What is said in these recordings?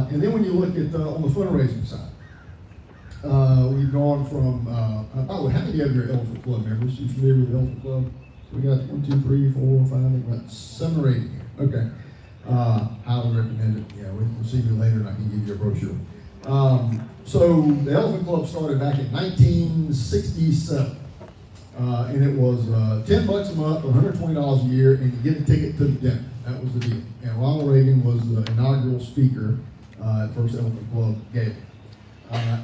And then when you look at on the fundraising side, we've gone from, how many of your Elephant Club members? You familiar with the Elephant Club? So we got 1, 2, 3, 4, 5, I think about 7 or 8 here. Okay. Highly recommend it. Yeah, we'll see you later and I can give you a brochure. So the Elephant Club started back in 1967. And it was $10 a month, $120 a year, and you get a ticket to the dinner. That was the deal. And Ronald Reagan was the inaugural speaker at First Elephant Club Gala.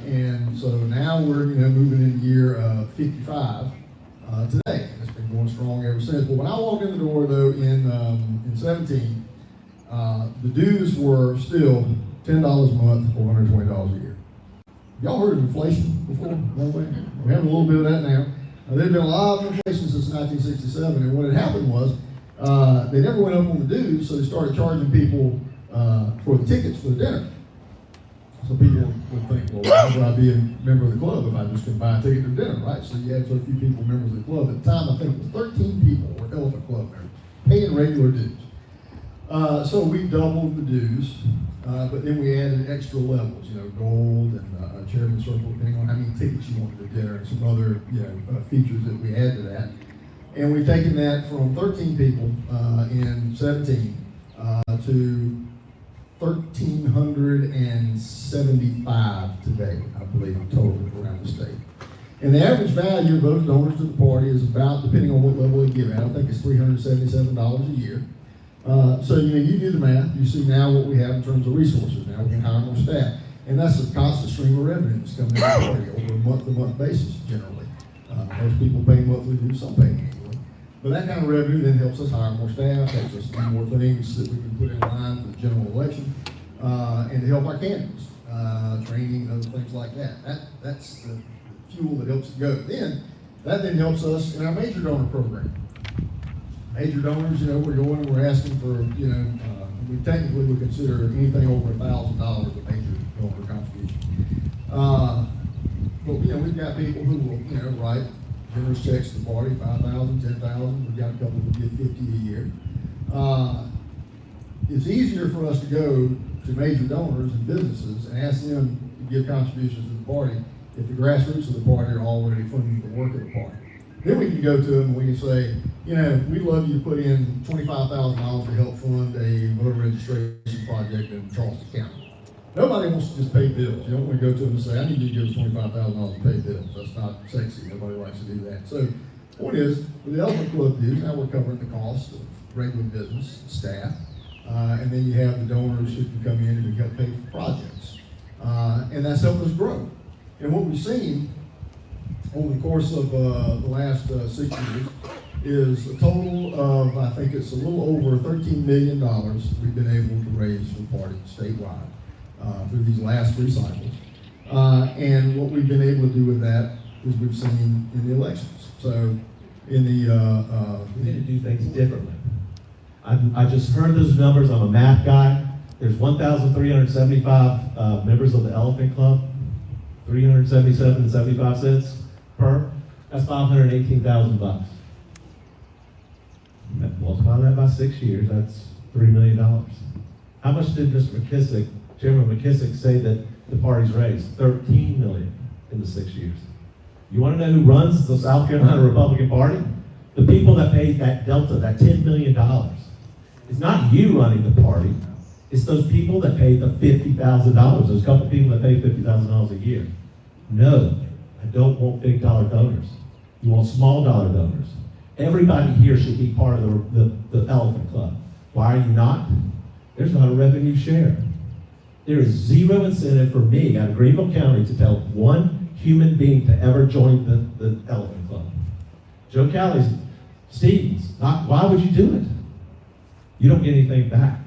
And so now we're moving into year 55 today. It's been going strong ever since. But when I walked in the door though in 17, the dues were still $10 a month or $120 a year. Y'all heard of inflation before? No way. We have a little bit of that now. There'd been a lot of inflation since 1967, and what had happened was they never went up on the dues, so they started charging people for the tickets for the dinner. So people would think, well, why would I be a member of the club if I just can buy a ticket to dinner, right? So you had so few people members of the club. At the time, I think it was 13 people were Elephant Club members, paying regular dues. So we doubled the dues, but then we added extra levels, gold and chairman circle, depending on how many tickets you wanted to dinner, and some other features that we add to that. And we've taken that from 13 people in 17 to 1,375 today, I believe, total around the state. And the average value of those donors to the party is about, depending on what level they give at, I think it's $377 a year. So you do the math, you see now what we have in terms of resources. Now we can hire more staff. And that's a constant stream of revenue that's coming in the party over a month-to-month basis generally. Most people pay monthly dues, some pay annually. But that kind of revenue then helps us hire more staff, helps us do more things that we can put in line for the general election, and to help our candidates, training and other things like that. That's the fuel that helps it go. That then helps us in our major donor program. Major donors, we're going and we're asking for, we technically would consider anything over $1,000 a major donor contribution. But we've got people who will, write generous checks to the party, $5,000, $10,000. We've got a couple who give $50 a year. It's easier for us to go to major donors and businesses and ask them to give contributions to the party if the grassroots of the party are already funding the work of the party. Then we can go to them and we can say, we'd love you to put in $25,000 to help fund a voter registration project in Charleston County. Nobody wants to just pay bills. You don't want to go to them and say, I need you to give us $25,000 to pay bills. That's not sexy. Nobody likes to do that. So the point is, with the Elephant Club dues, now we're covering the cost of regular business, staff, and then you have the donors who can come in and who help pay for projects. And that's helped us grow. And what we've seen over the course of the last 6 years is a total of, I think it's a little over $13 million we've been able to raise for the party statewide through these last 3 cycles. And what we've been able to do with that is we've seen in the elections. So in the... we need to do things differently. I just heard those numbers. I'm a math guy. There's 1,375 members of the Elephant Club, $377.75 per. That's $518,000. Multiply that by 6 years, that's $3 million. How much did Mr. McKissick, Chairman McKissick, say that the party's raised? $13 million in the 6 years. You want to know who runs the South Carolina Republican Party? The people that paid that delta, that $10 million. It's not you running the party. It's those people that paid the $50,000. There's a couple people that pay $50,000 a year. No, I don't want big dollar donors. You want small dollar donors. Everybody here should be part of the Elephant Club. Why are you not? There's not a revenue share. There is zero incentive for me out of Greenville County to tell one human being to ever join the Elephant Club. Joe Callie's, Stevens, why would you do it? You don't get anything back.